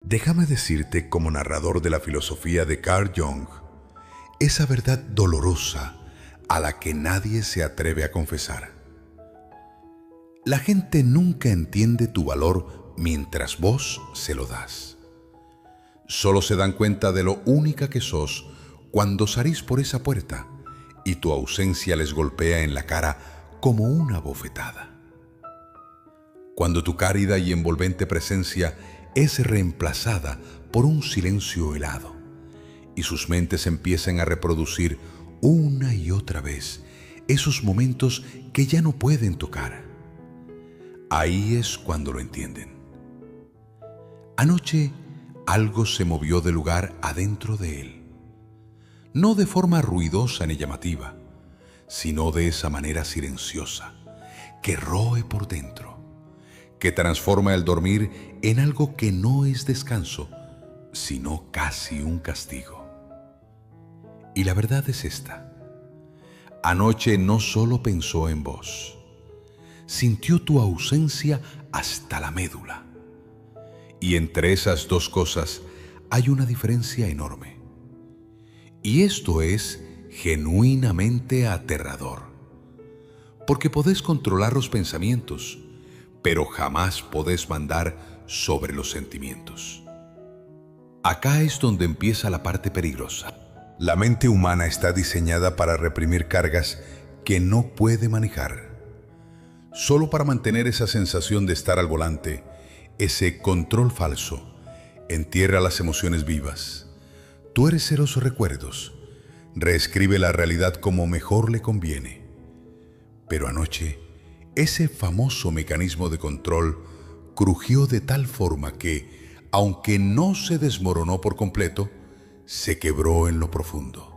Déjame decirte, como narrador de la filosofía de Carl Jung, esa verdad dolorosa a la que nadie se atreve a confesar. La gente nunca entiende tu valor mientras vos se lo das. Solo se dan cuenta de lo única que sos cuando salís por esa puerta y tu ausencia les golpea en la cara como una bofetada. Cuando tu cálida y envolvente presencia es reemplazada por un silencio helado y sus mentes empiezan a reproducir una y otra vez esos momentos que ya no pueden tocar. Ahí es cuando lo entienden. Anoche algo se movió de lugar adentro de él. No de forma ruidosa ni llamativa, sino de esa manera silenciosa, que roe por dentro, que transforma el dormir en algo que no es descanso, sino casi un castigo. Y la verdad es esta: anoche no solo pensó en vos, sintió tu ausencia hasta la médula. Y entre esas dos cosas hay una diferencia enorme. Y esto es genuinamente aterrador, porque podés controlar los pensamientos, pero jamás podés mandar sobre los sentimientos. Acá es donde empieza la parte peligrosa. La mente humana está diseñada para reprimir cargas que no puede manejar, solo para mantener esa sensación de estar al volante. Ese control falso entierra las emociones vivas, tuerce los recuerdos, reescribe la realidad como mejor le conviene. Pero anoche, ese famoso mecanismo de control crujió de tal forma que, aunque no se desmoronó por completo, se quebró en lo profundo.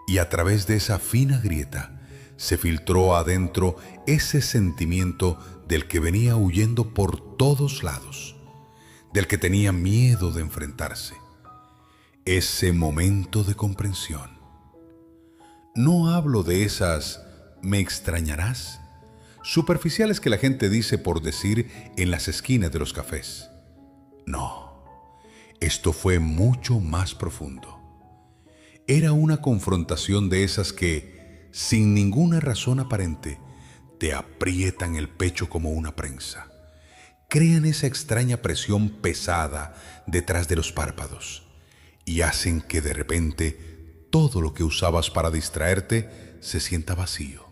Y a través de esa fina grieta se filtró adentro ese sentimiento del que venía huyendo por todos lados, del que tenía miedo de enfrentarse. Ese momento de comprensión. No hablo de esas «me extrañarás» superficiales que la gente dice por decir en las esquinas de los cafés. No, esto fue mucho más profundo. Era una confrontación de esas que, sin ninguna razón aparente, te aprietan el pecho como una prensa, crean esa extraña presión pesada detrás de los párpados y hacen que de repente todo lo que usabas para distraerte se sienta vacío,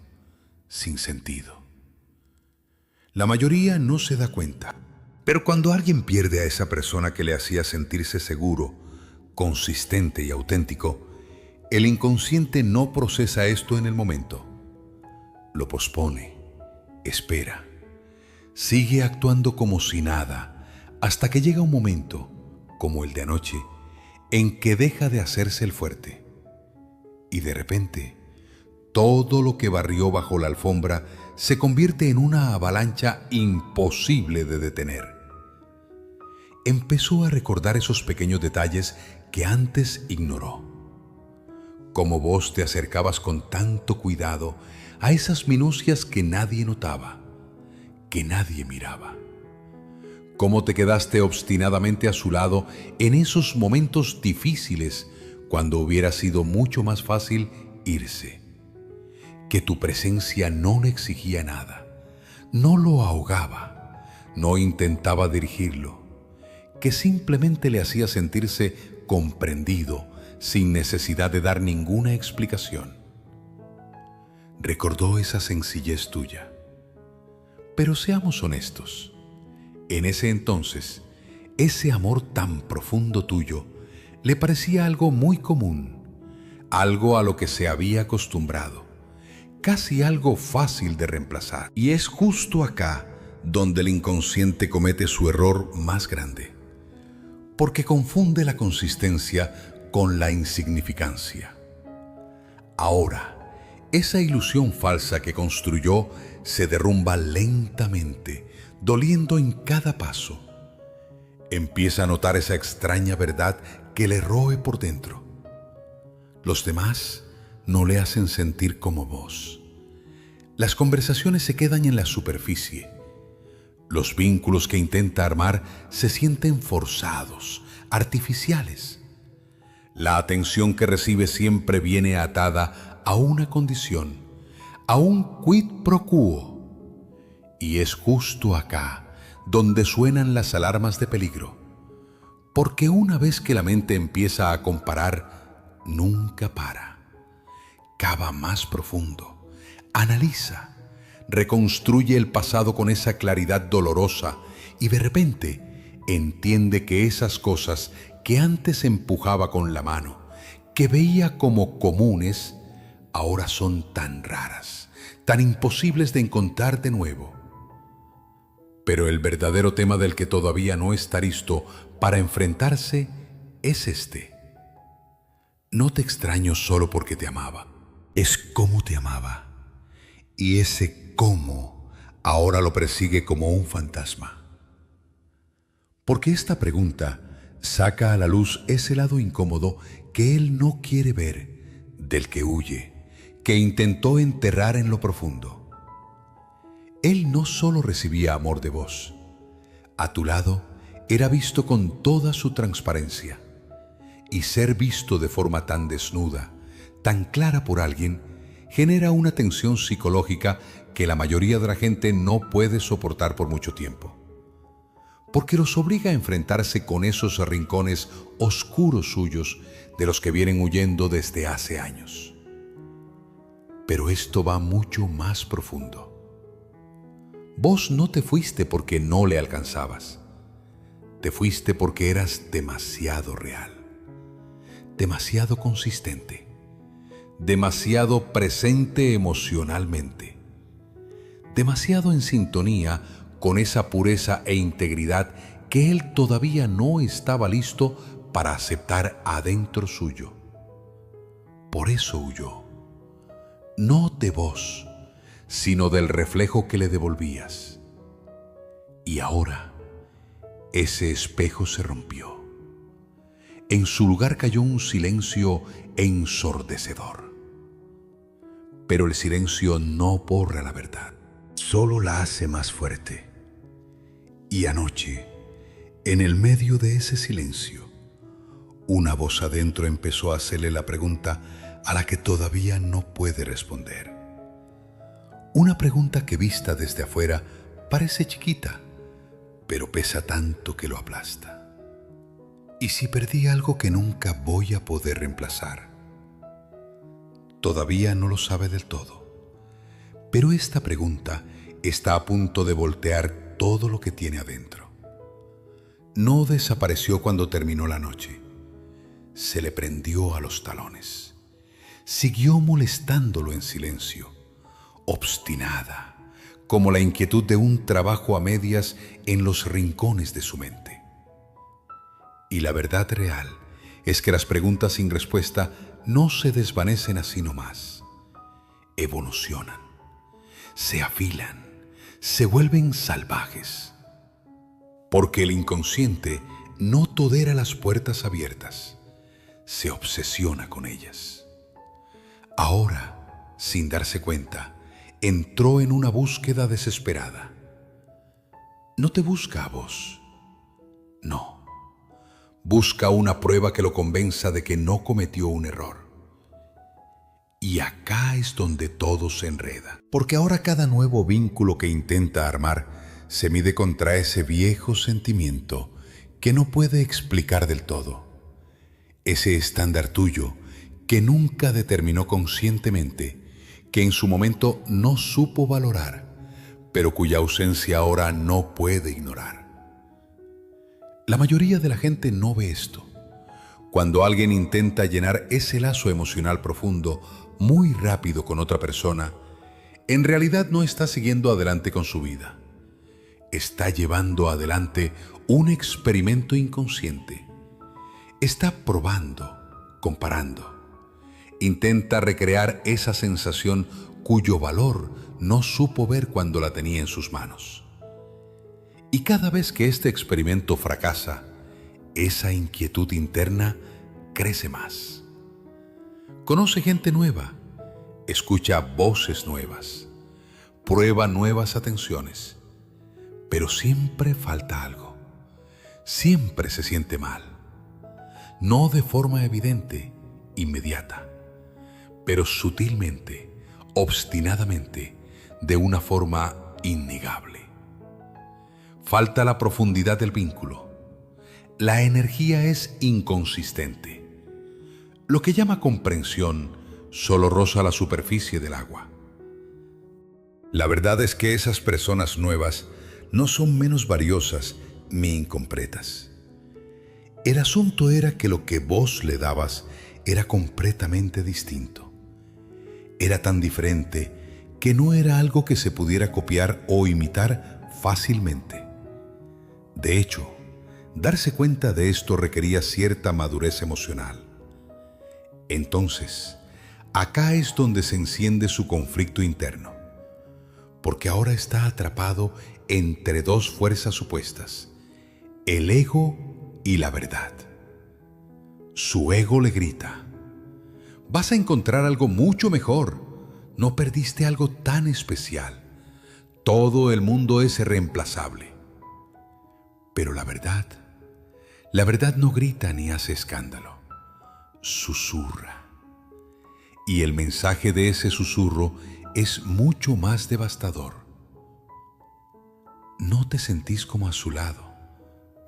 sin sentido. La mayoría no se da cuenta, pero cuando alguien pierde a esa persona que le hacía sentirse seguro, consistente y auténtico, el inconsciente no procesa esto en el momento. Lo pospone, espera, sigue actuando como si nada, hasta que llega un momento, como el de anoche, en que deja de hacerse el fuerte. Y de repente, todo lo que barrió bajo la alfombra se convierte en una avalancha imposible de detener. Empezó a recordar esos pequeños detalles que antes ignoró. Cómo vos te acercabas con tanto cuidado a esas minucias que nadie notaba, que nadie miraba. Cómo te quedaste obstinadamente a su lado en esos momentos difíciles cuando hubiera sido mucho más fácil irse. Que tu presencia no le exigía nada, no lo ahogaba, no intentaba dirigirlo, que simplemente le hacía sentirse comprendido sin necesidad de dar ninguna explicación. Recordó esa sencillez tuya. Pero seamos honestos, en ese entonces, ese amor tan profundo tuyo le parecía algo muy común, algo a lo que se había acostumbrado, casi algo fácil de reemplazar. Y es justo acá donde el inconsciente comete su error más grande, porque confunde la consistencia con la insignificancia. Ahora, esa ilusión falsa que construyó se derrumba lentamente, doliendo en cada paso. Empieza a notar esa extraña verdad que le roe por dentro. Los demás no le hacen sentir como vos. Las conversaciones se quedan en la superficie. Los vínculos que intenta armar se sienten forzados, artificiales. La atención que recibe siempre viene atada a una condición, a un quid pro quo. Y es justo acá donde suenan las alarmas de peligro. Porque una vez que la mente empieza a comparar, nunca para. Cava más profundo, analiza, reconstruye el pasado con esa claridad dolorosa y de repente entiende que esas cosas que antes empujaba con la mano, que veía como comunes, ahora son tan raras, tan imposibles de encontrar de nuevo. Pero el verdadero tema del que todavía no está listo para enfrentarse es este. No te extraño solo porque te amaba, es cómo te amaba. Y ese cómo ahora lo persigue como un fantasma. Porque esta pregunta saca a la luz ese lado incómodo que él no quiere ver, del que huye, que intentó enterrar en lo profundo. Él no solo recibía amor de vos, a tu lado era visto con toda su transparencia. Y ser visto de forma tan desnuda, tan clara por alguien, genera una tensión psicológica que la mayoría de la gente no puede soportar por mucho tiempo. Porque los obliga a enfrentarse con esos rincones oscuros suyos de los que vienen huyendo desde hace años. Pero esto va mucho más profundo. Vos no te fuiste porque no le alcanzabas. Te fuiste porque eras demasiado real, demasiado consistente, demasiado presente emocionalmente, demasiado en sintonía con esa pureza e integridad que él todavía no estaba listo para aceptar adentro suyo. Por eso huyó, no de vos, sino del reflejo que le devolvías. Y ahora, ese espejo se rompió. En su lugar cayó un silencio ensordecedor. Pero el silencio no borra la verdad, solo la hace más fuerte. Y anoche, en el medio de ese silencio, una voz adentro empezó a hacerle la pregunta a la que todavía no puede responder. Una pregunta que vista desde afuera parece chiquita, pero pesa tanto que lo aplasta. ¿Y si perdí algo que nunca voy a poder reemplazar? Todavía no lo sabe del todo, pero esta pregunta está a punto de voltear todo lo que tiene adentro. No desapareció cuando terminó la noche. Se le prendió a los talones. Siguió molestándolo en silencio, obstinada, como la inquietud de un trabajo a medias en los rincones de su mente. Y la verdad real es que las preguntas sin respuesta no se desvanecen así nomás. Evolucionan, se afilan, se vuelven salvajes. Porque el inconsciente no tolera las puertas abiertas, se obsesiona con ellas. Ahora, sin darse cuenta, entró en una búsqueda desesperada. No te busca a vos, no. Busca una prueba que lo convenza de que no cometió un error. Y acá es donde todo se enreda. Porque ahora cada nuevo vínculo que intenta armar se mide contra ese viejo sentimiento que no puede explicar del todo. Ese estándar tuyo que nunca determinó conscientemente, que en su momento no supo valorar, pero cuya ausencia ahora no puede ignorar. La mayoría de la gente no ve esto. Cuando alguien intenta llenar ese lazo emocional profundo muy rápido con otra persona, en realidad no está siguiendo adelante con su vida. Está llevando adelante un experimento inconsciente. Está probando, comparando. Intenta recrear esa sensación cuyo valor no supo ver cuando la tenía en sus manos. Y cada vez que este experimento fracasa, esa inquietud interna crece más. Conoce gente nueva, escucha voces nuevas, prueba nuevas atenciones, pero siempre falta algo. Siempre se siente mal. No de forma evidente, inmediata, pero sutilmente, obstinadamente, de una forma innegable. Falta la profundidad del vínculo. La energía es inconsistente. Lo que llama comprensión solo roza la superficie del agua. La verdad es que esas personas nuevas no son menos valiosas ni incompletas. El asunto era que lo que vos le dabas era completamente distinto. Era tan diferente que no era algo que se pudiera copiar o imitar fácilmente. De hecho, darse cuenta de esto requería cierta madurez emocional. Entonces, acá es donde se enciende su conflicto interno, porque ahora está atrapado entre dos fuerzas opuestas, el ego y la verdad. Su ego le grita: vas a encontrar algo mucho mejor, no perdiste algo tan especial, todo el mundo es reemplazable. Pero la verdad no grita ni hace escándalo, susurra. Y el mensaje de ese susurro es mucho más devastador. No te sentís como a su lado,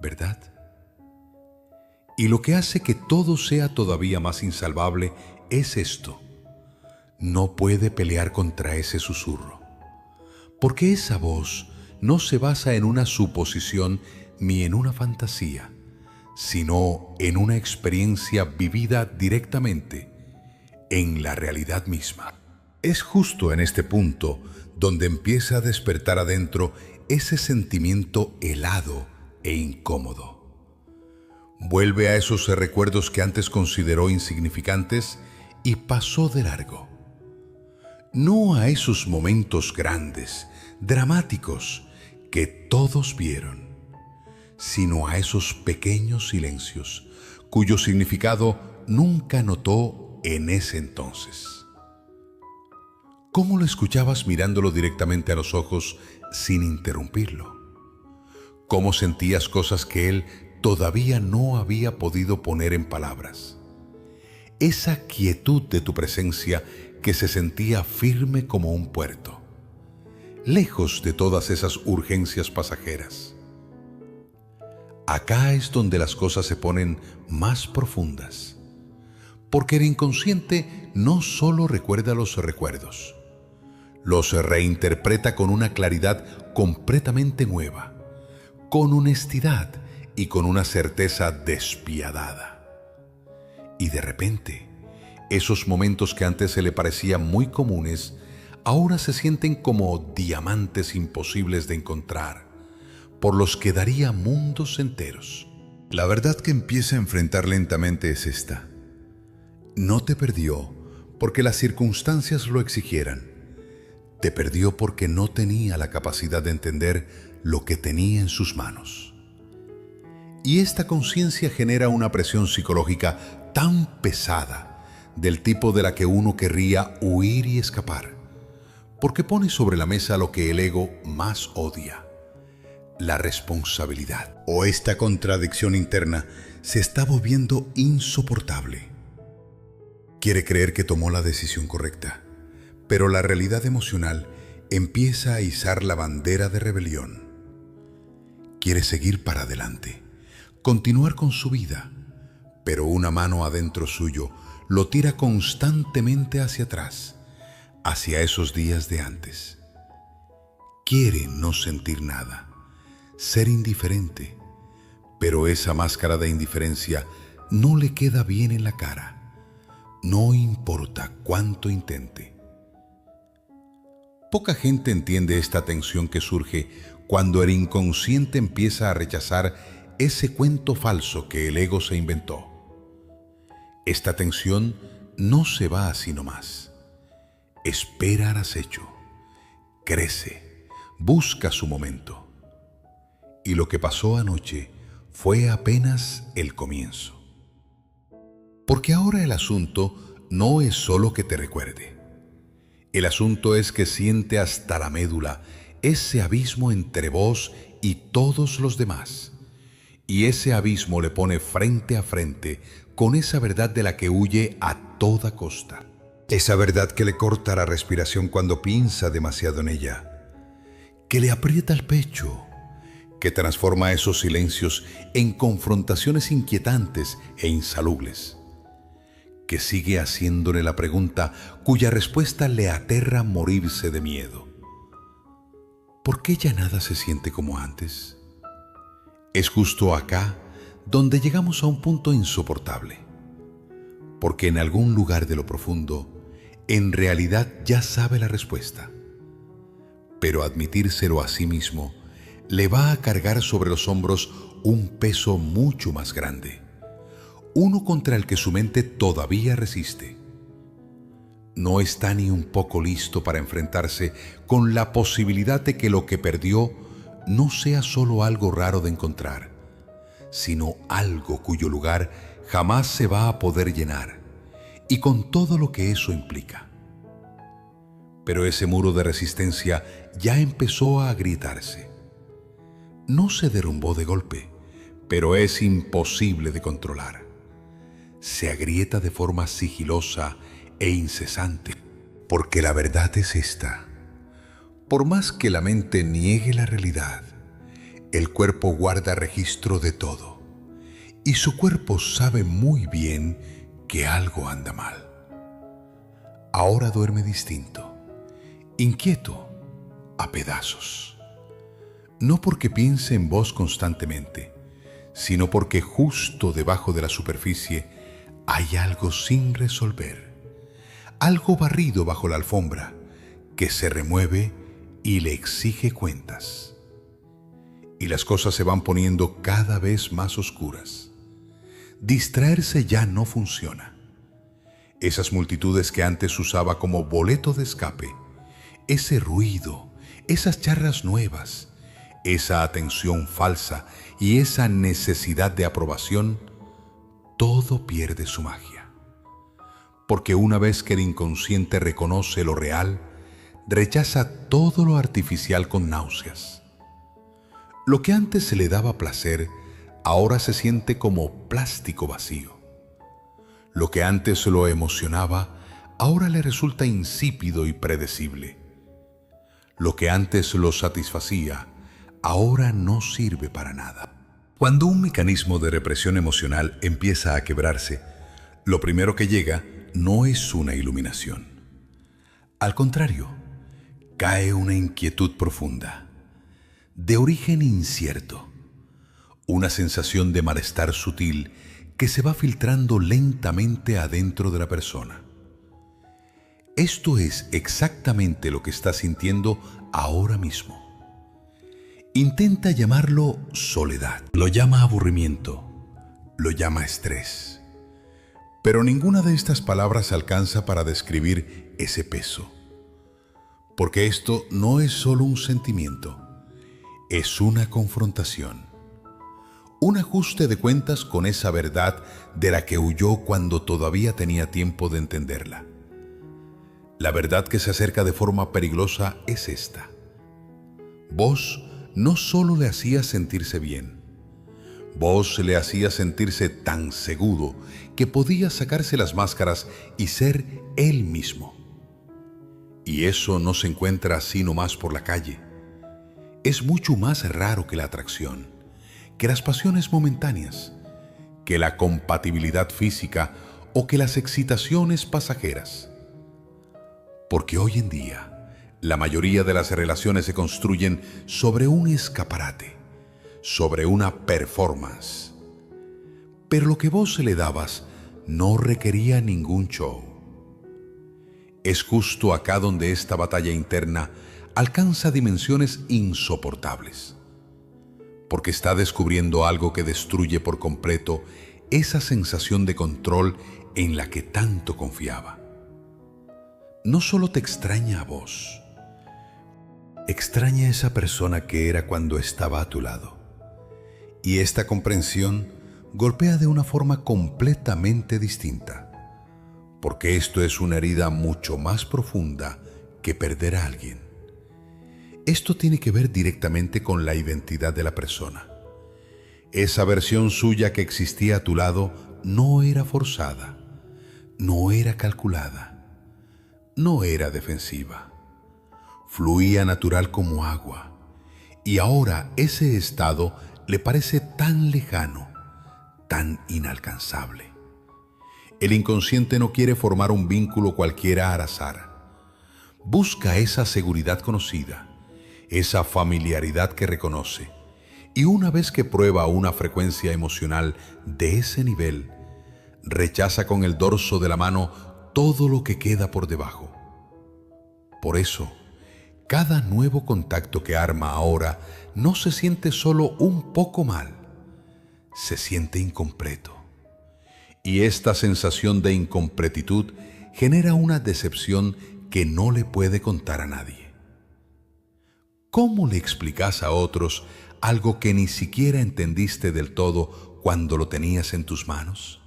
¿verdad? Y lo que hace que todo sea todavía más insalvable es esto: no puede pelear contra ese susurro, porque esa voz no se basa en una suposición ni en una fantasía, sino en una experiencia vivida directamente en la realidad misma. Es justo en este punto donde empieza a despertar adentro ese sentimiento helado e incómodo. Vuelve a esos recuerdos que antes consideró insignificantes y pasó de largo. No a esos momentos grandes, dramáticos, que todos vieron, sino a esos pequeños silencios cuyo significado nunca notó en ese entonces. ¿Cómo lo escuchabas mirándolo directamente a los ojos sin interrumpirlo? ¿Cómo sentías cosas que él todavía no había podido poner en palabras? Esa quietud de tu presencia que se sentía firme como un puerto, lejos de todas esas urgencias pasajeras. Acá es donde las cosas se ponen más profundas, porque el inconsciente no solo recuerda los recuerdos, los reinterpreta con una claridad completamente nueva, con honestidad y con una certeza despiadada. Y de repente, esos momentos que antes se le parecían muy comunes, ahora se sienten como diamantes imposibles de encontrar, por los que daría mundos enteros. La verdad que empieza a enfrentar lentamente es esta: no te perdió porque las circunstancias lo exigieran. Te perdió porque no tenía la capacidad de entender lo que tenía en sus manos. Y esta conciencia genera una presión psicológica tan pesada, del tipo de la que uno querría huir y escapar, porque pone sobre la mesa lo que el ego más odia: la responsabilidad. O esta contradicción interna se está volviendo insoportable. Quiere creer que tomó la decisión correcta, pero la realidad emocional empieza a izar la bandera de rebelión. Quiere seguir para adelante, continuar con su vida, pero una mano adentro suyo lo tira constantemente hacia atrás, hacia esos días de antes. Quiere no sentir nada, ser indiferente, pero esa máscara de indiferencia no le queda bien en la cara, no importa cuánto intente. Poca gente entiende esta tensión que surge cuando el inconsciente empieza a rechazar ese cuento falso que el ego se inventó. Esta tensión no se va así nomás. Espera al acecho, crece, busca su momento. Y lo que pasó anoche fue apenas el comienzo. Porque ahora el asunto no es solo que te recuerde. El asunto es que siente hasta la médula ese abismo entre vos y todos los demás. Y ese abismo le pone frente a frente con esa verdad de la que huye a toda costa. Esa verdad que le corta la respiración cuando piensa demasiado en ella, que le aprieta el pecho, que transforma esos silencios en confrontaciones inquietantes e insalubres, que sigue haciéndole la pregunta cuya respuesta le aterra morirse de miedo. ¿Por qué ya nada se siente como antes? Es justo acá donde llegamos a un punto insoportable, porque en algún lugar de lo profundo, en realidad ya sabe la respuesta, pero admitírselo a sí mismo le va a cargar sobre los hombros un peso mucho más grande, uno contra el que su mente todavía resiste. No está ni un poco listo para enfrentarse con la posibilidad de que lo que perdió no sea solo algo raro de encontrar, sino algo cuyo lugar jamás se va a poder llenar, y con todo lo que eso implica. Pero ese muro de resistencia ya empezó a agrietarse. No se derrumbó de golpe, pero es imposible de controlar. Se agrieta de forma sigilosa e incesante, porque la verdad es esta: por más que la mente niegue la realidad, el cuerpo guarda registro de todo, y su cuerpo sabe muy bien que algo anda mal. Ahora duerme distinto, inquieto, a pedazos. No porque piense en vos constantemente, sino porque justo debajo de la superficie hay algo sin resolver, algo barrido bajo la alfombra que se remueve y le exige cuentas. Y las cosas se van poniendo cada vez más oscuras. Distraerse ya no funciona. Esas multitudes que antes usaba como boleto de escape, ese ruido, esas charlas nuevas, esa atención falsa y esa necesidad de aprobación, todo pierde su magia. Porque una vez que el inconsciente reconoce lo real, rechaza todo lo artificial con náuseas. Lo que antes se le daba placer, ahora se siente como plástico vacío. Lo que antes lo emocionaba, ahora le resulta insípido y predecible. Lo que antes lo satisfacía, ahora no sirve para nada. Cuando un mecanismo de represión emocional empieza a quebrarse, lo primero que llega no es una iluminación. Al contrario, cae una inquietud profunda, de origen incierto, una sensación de malestar sutil que se va filtrando lentamente adentro de la persona. Esto es exactamente lo que está sintiendo ahora mismo. Intenta llamarlo soledad, lo llama aburrimiento, lo llama estrés. Pero ninguna de estas palabras alcanza para describir ese peso. Porque esto no es solo un sentimiento, es una confrontación. Un ajuste de cuentas con esa verdad de la que huyó cuando todavía tenía tiempo de entenderla. La verdad que se acerca de forma peligrosa es esta: vos no solo le hacías sentirse bien, vos le hacías sentirse tan seguro que podía sacarse las máscaras y ser él mismo. Y eso no se encuentra así nomás por la calle. Es mucho más raro que la atracción, que las pasiones momentáneas, que la compatibilidad física o que las excitaciones pasajeras. Porque hoy en día, la mayoría de las relaciones se construyen sobre un escaparate, sobre una performance. Pero lo que vos le dabas no requería ningún show. Es justo acá donde esta batalla interna alcanza dimensiones insoportables, porque está descubriendo algo que destruye por completo esa sensación de control en la que tanto confiaba. No solo te extraña a vos, extraña a esa persona que era cuando estaba a tu lado. Y esta comprensión golpea de una forma completamente distinta, porque esto es una herida mucho más profunda que perder a alguien. Esto tiene que ver directamente con la identidad de la persona. Esa versión suya que existía a tu lado no era forzada, no era calculada, no era defensiva. Fluía natural como agua. Y ahora ese estado le parece tan lejano, tan inalcanzable. El inconsciente no quiere formar un vínculo cualquiera al azar. Busca esa seguridad conocida, esa familiaridad que reconoce. Y una vez que prueba una frecuencia emocional de ese nivel, rechaza con el dorso de la mano todo lo que queda por debajo. Por eso, cada nuevo contacto que arma ahora no se siente solo un poco mal, se siente incompleto. Y esta sensación de incompletitud genera una decepción que no le puede contar a nadie. ¿Cómo le explicas a otros algo que ni siquiera entendiste del todo cuando lo tenías en tus manos?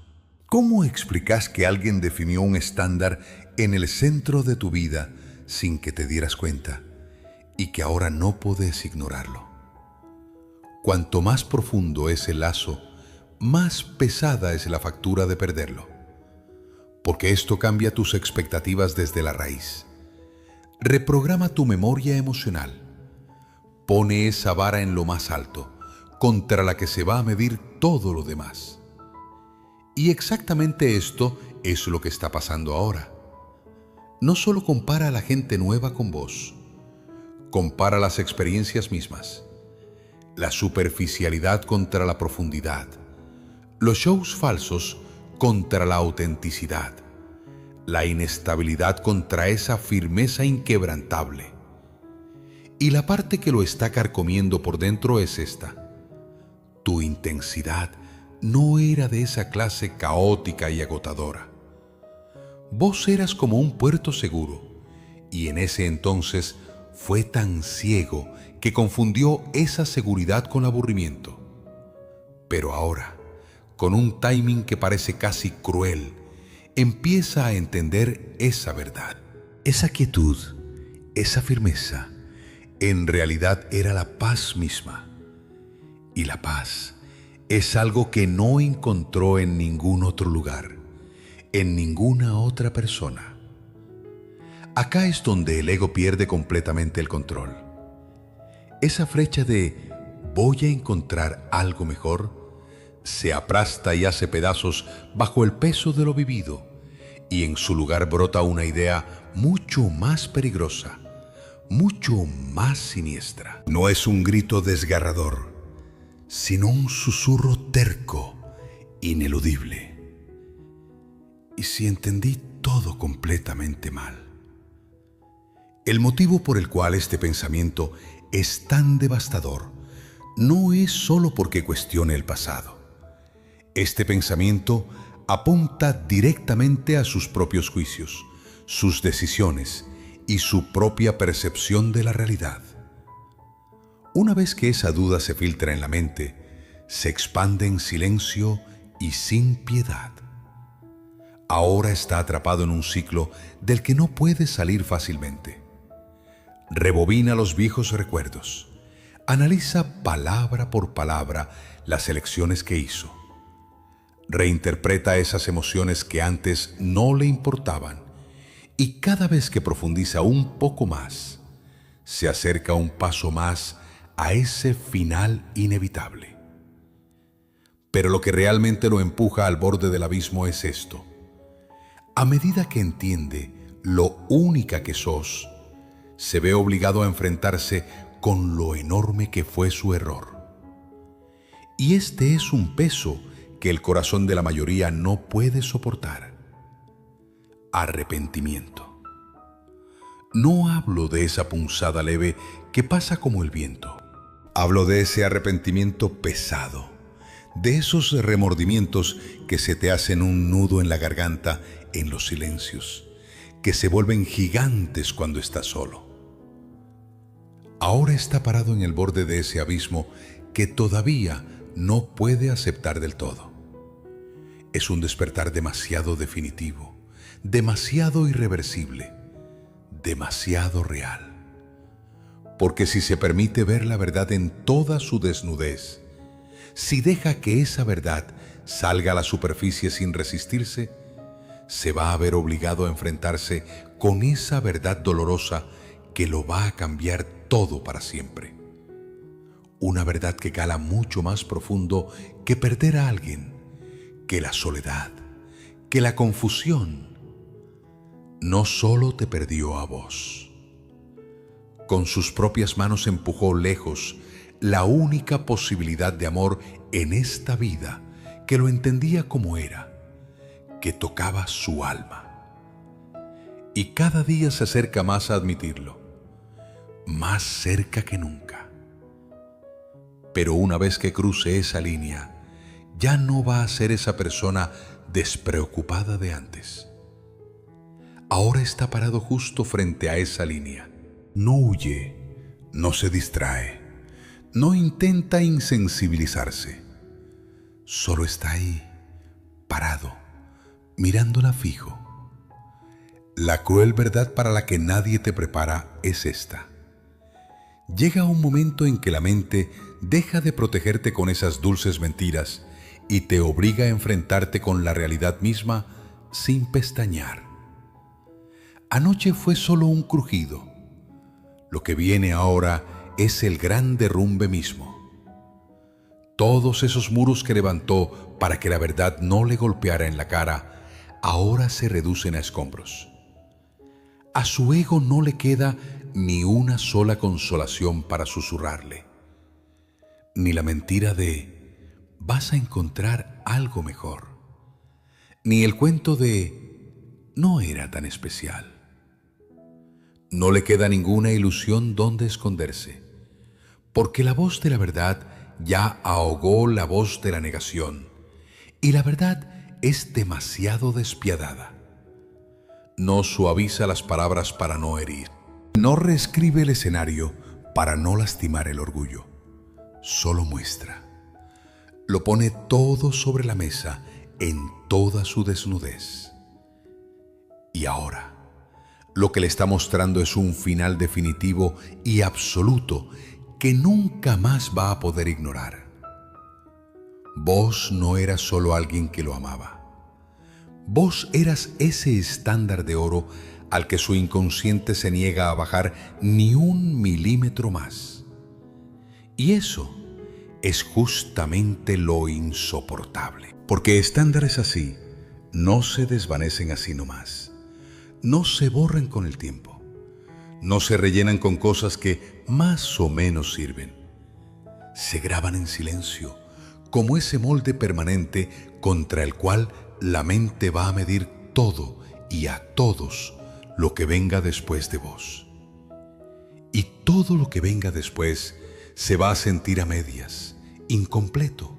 ¿Cómo explicas que alguien definió un estándar en el centro de tu vida sin que te dieras cuenta y que ahora no puedes ignorarlo? Cuanto más profundo es el lazo, más pesada es la factura de perderlo, porque esto cambia tus expectativas desde la raíz. Reprograma tu memoria emocional. Pone esa vara en lo más alto, contra la que se va a medir todo lo demás. Y exactamente esto es lo que está pasando ahora. No solo compara a la gente nueva con vos, compara las experiencias mismas, la superficialidad contra la profundidad, los shows falsos contra la autenticidad, la inestabilidad contra esa firmeza inquebrantable. Y la parte que lo está carcomiendo por dentro es esta: tu intensidad no era de esa clase caótica y agotadora. Vos eras como un puerto seguro, y en ese entonces fue tan ciego que confundió esa seguridad con aburrimiento. Pero ahora, con un timing que parece casi cruel, empieza a entender esa verdad. Esa quietud, esa firmeza, en realidad era la paz misma. Y la paz es algo que no encontró en ningún otro lugar, en ninguna otra persona. Acá es donde el ego pierde completamente el control. Esa flecha de voy a encontrar algo mejor se aplasta y hace pedazos bajo el peso de lo vivido, y en su lugar brota una idea mucho más peligrosa, mucho más siniestra. No es un grito desgarrador, sino un susurro terco, ineludible. ¿Y si entendí todo completamente mal? El motivo por el cual este pensamiento es tan devastador no es solo porque cuestione el pasado. Este pensamiento apunta directamente a sus propios juicios, sus decisiones y su propia percepción de la realidad. Una vez que esa duda se filtra en la mente, se expande en silencio y sin piedad. Ahora está atrapado en un ciclo del que no puede salir fácilmente. Rebobina los viejos recuerdos. Analiza palabra por palabra las elecciones que hizo. Reinterpreta esas emociones que antes no le importaban, y cada vez que profundiza un poco más, se acerca un paso más a ese final inevitable. Pero lo que realmente lo empuja al borde del abismo es esto: a medida que entiende lo única que sos, se ve obligado a enfrentarse con lo enorme que fue su error. Y este es un peso que el corazón de la mayoría no puede soportar: arrepentimiento. No hablo de esa punzada leve que pasa como el viento. Hablo de ese arrepentimiento pesado, de esos remordimientos que se te hacen un nudo en la garganta en los silencios, que se vuelven gigantes cuando estás solo. Ahora está parado en el borde de ese abismo que todavía no puede aceptar del todo. Es un despertar demasiado definitivo, demasiado irreversible, demasiado real. Porque si se permite ver la verdad en toda su desnudez, si deja que esa verdad salga a la superficie sin resistirse, se va a ver obligado a enfrentarse con esa verdad dolorosa que lo va a cambiar todo para siempre. Una verdad que cala mucho más profundo que perder a alguien, que la soledad, que la confusión. No solo te perdió a vos. Con sus propias manos empujó lejos la única posibilidad de amor en esta vida que lo entendía como era, que tocaba su alma. Y cada día se acerca más a admitirlo, más cerca que nunca. Pero una vez que cruce esa línea, ya no va a ser esa persona despreocupada de antes. Ahora está parado justo frente a esa línea. No huye, no se distrae, no intenta insensibilizarse. Solo está ahí, parado, mirándola fijo. La cruel verdad para la que nadie te prepara es esta. Llega un momento en que la mente deja de protegerte con esas dulces mentiras y te obliga a enfrentarte con la realidad misma sin pestañear. Anoche fue solo un crujido. Lo que viene ahora es el gran derrumbe mismo. Todos esos muros que levantó para que la verdad no le golpeara en la cara, ahora se reducen a escombros. A su ego no le queda ni una sola consolación para susurrarle, ni la mentira de vas a encontrar algo mejor, ni el cuento de no era tan especial. No le queda ninguna ilusión donde esconderse, porque la voz de la verdad ya ahogó la voz de la negación, y la verdad es demasiado despiadada. No suaviza las palabras para no herir, no reescribe el escenario para no lastimar el orgullo, solo muestra. Lo pone todo sobre la mesa en toda su desnudez. Y ahora, lo que le está mostrando es un final definitivo y absoluto que nunca más va a poder ignorar. Vos no eras solo alguien que lo amaba. Vos eras ese estándar de oro al que su inconsciente se niega a bajar ni un milímetro más. Y eso es justamente lo insoportable. Porque estándares así no se desvanecen así nomás. No se borran con el tiempo. No se rellenan con cosas que más o menos sirven. Se graban en silencio, como ese molde permanente contra el cual la mente va a medir todo y a todos lo que venga después de vos. Y todo lo que venga después se va a sentir a medias, incompleto.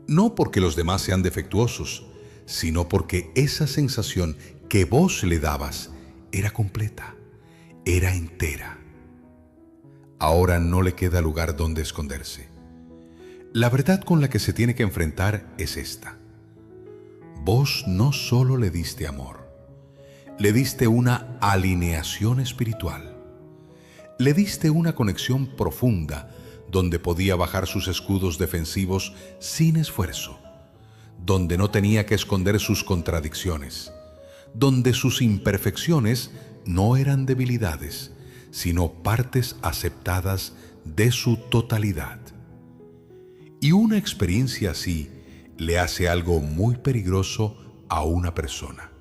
No porque los demás sean defectuosos, sino porque esa sensación que vos le dabas era completa, era entera. Ahora no le queda lugar donde esconderse. La verdad con la que se tiene que enfrentar es esta. Vos no solo le diste amor, le diste una alineación espiritual. Le diste una conexión profunda donde podía bajar sus escudos defensivos sin esfuerzo, donde no tenía que esconder sus contradicciones, donde sus imperfecciones no eran debilidades, sino partes aceptadas de su totalidad. Y una experiencia así le hace algo muy peligroso a una persona.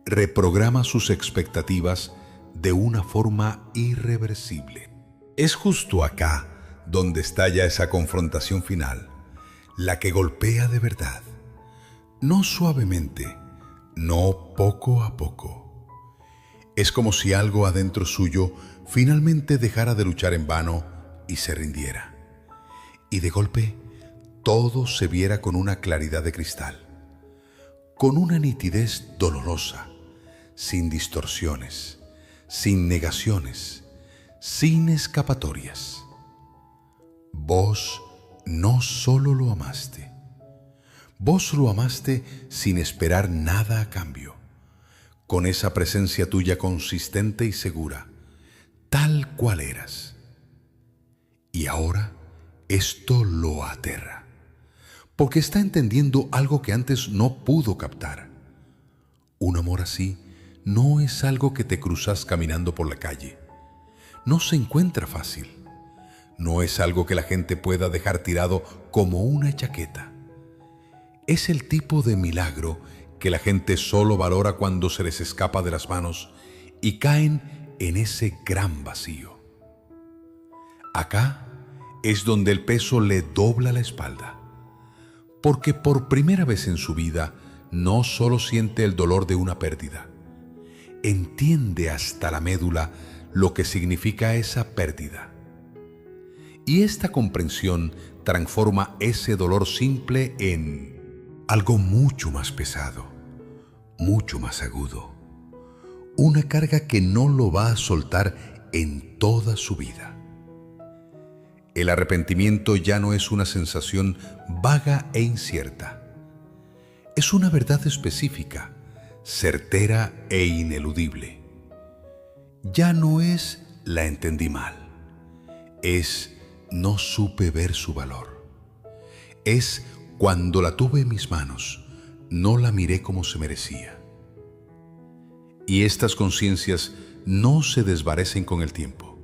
Reprograma sus expectativas de una forma irreversible. Es justo acá donde estalla esa confrontación final, la que golpea de verdad, no suavemente, no poco a poco. Es como si algo adentro suyo finalmente dejara de luchar en vano y se rindiera. Y de golpe, todo se viera con una claridad de cristal, con una nitidez dolorosa, sin distorsiones, sin negaciones, sin escapatorias. Vos no solo lo amaste, vos lo amaste sin esperar nada a cambio, con esa presencia tuya consistente y segura, tal cual eras. Y ahora esto lo aterra, porque está entendiendo algo que antes no pudo captar. Un amor así no es algo que te cruzas caminando por la calle. No se encuentra fácil. No es algo que la gente pueda dejar tirado como una chaqueta. Es el tipo de milagro que la gente solo valora cuando se les escapa de las manos y caen en ese gran vacío. Acá es donde el peso le dobla la espalda, porque por primera vez en su vida no solo siente el dolor de una pérdida, entiende hasta la médula lo que significa esa pérdida. Y esta comprensión transforma ese dolor simple en algo mucho más pesado, mucho más agudo, una carga que no lo va a soltar en toda su vida. El arrepentimiento ya no es una sensación vaga e incierta. Es una verdad específica, certera e ineludible. Ya no es la entendí mal. Es no supe ver su valor. Es cuando la tuve en mis manos, no la miré como se merecía. Y estas conciencias no se desvanecen con el tiempo.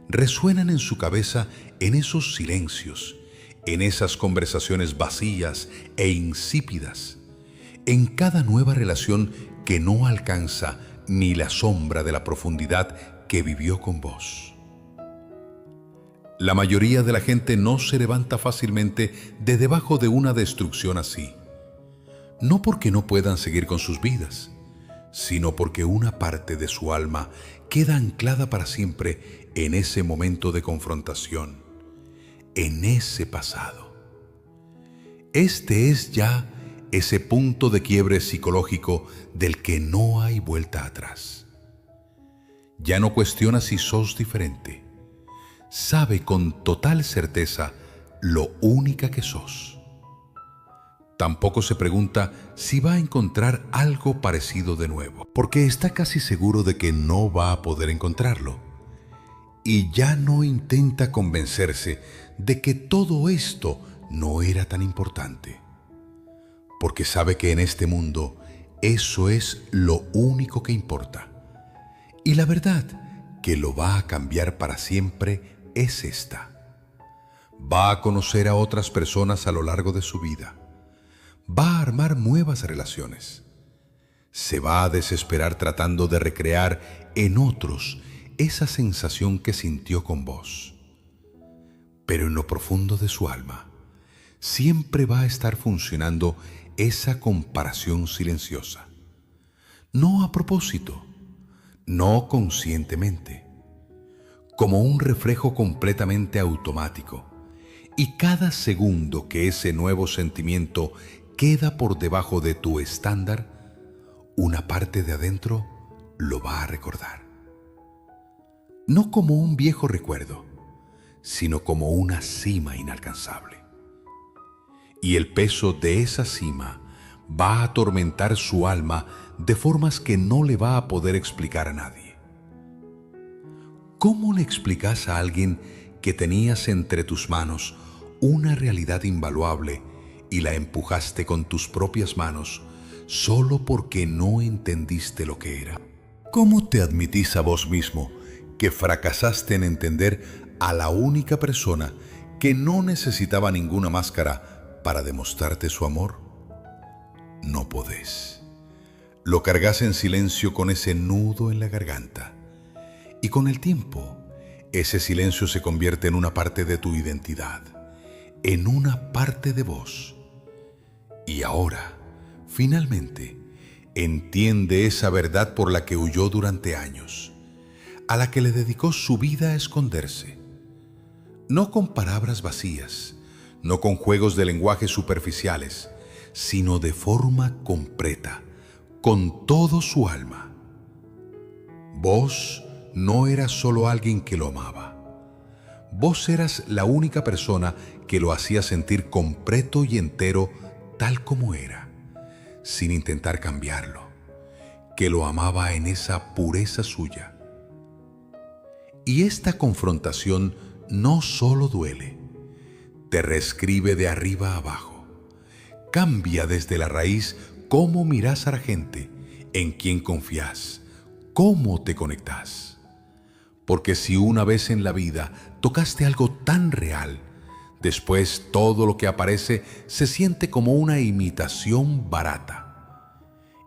Resuenan en su cabeza en esos silencios, en esas conversaciones vacías e insípidas, en cada nueva relación que no alcanza ni la sombra de la profundidad que vivió con vos. La mayoría de la gente no se levanta fácilmente de debajo de una destrucción así, no porque no puedan seguir con sus vidas, sino porque una parte de su alma queda anclada para siempre en ese momento de confrontación, en ese pasado. Este es ya ese punto de quiebre psicológico del que no hay vuelta atrás. Ya no cuestiona si sos diferente. Sabe con total certeza lo única que sos. Tampoco se pregunta si va a encontrar algo parecido de nuevo, porque está casi seguro de que no va a poder encontrarlo. Y ya no intenta convencerse de que todo esto no era tan importante, porque sabe que en este mundo eso es lo único que importa. Y la verdad que lo va a cambiar para siempre es esta. Va a conocer a otras personas a lo largo de su vida. Va a armar nuevas relaciones. Se va a desesperar tratando de recrear en otros esa sensación que sintió con vos. Pero en lo profundo de su alma, siempre va a estar funcionando esa comparación silenciosa. No a propósito, no conscientemente, como un reflejo completamente automático. Y cada segundo que ese nuevo sentimiento queda por debajo de tu estándar, una parte de adentro lo va a recordar. No como un viejo recuerdo, sino como una cima inalcanzable. Y el peso de esa cima va a atormentar su alma de formas que no le va a poder explicar a nadie. ¿Cómo le explicas a alguien que tenías entre tus manos una realidad invaluable y la empujaste con tus propias manos solo porque no entendiste lo que era? ¿Cómo te admitís a vos mismo que fracasaste en entender a la única persona que no necesitaba ninguna máscara para demostrarte su amor? No podés. Lo cargas en silencio con ese nudo en la garganta. Y con el tiempo, ese silencio se convierte en una parte de tu identidad, en una parte de vos. Y ahora, finalmente, entiende esa verdad por la que huyó durante años, a la que le dedicó su vida a esconderse. No con palabras vacías, no con juegos de lenguaje superficiales, sino de forma completa, con todo su alma. Vos no eras solo alguien que lo amaba. Vos eras la única persona que lo hacía sentir completo y entero tal como era, sin intentar cambiarlo, que lo amaba en esa pureza suya. Y esta confrontación no solo duele, te reescribe de arriba a abajo. Cambia desde la raíz cómo miras a la gente, en quién confías, cómo te conectas. Porque si una vez en la vida tocaste algo tan real, después todo lo que aparece se siente como una imitación barata.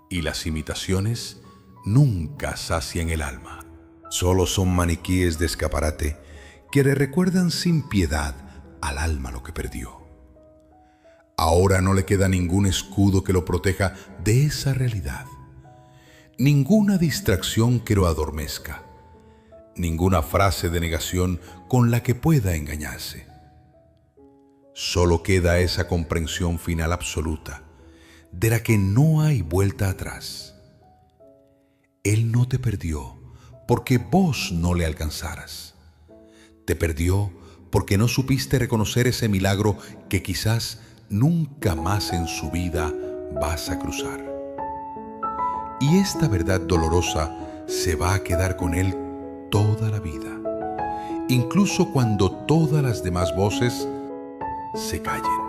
Y las imitaciones nunca sacian el alma. Solo son maniquíes de escaparate que le recuerdan sin piedad al alma lo que perdió. Ahora no le queda ningún escudo que lo proteja de esa realidad, ninguna distracción que lo adormezca, ninguna frase de negación con la que pueda engañarse. Solo queda esa comprensión final absoluta, de la que no hay vuelta atrás. Él no te perdió porque vos no le alcanzaras. Te perdió porque no supiste reconocer ese milagro que quizás nunca más en su vida vas a cruzar. Y esta verdad dolorosa se va a quedar con él toda la vida, incluso cuando todas las demás voces se callen.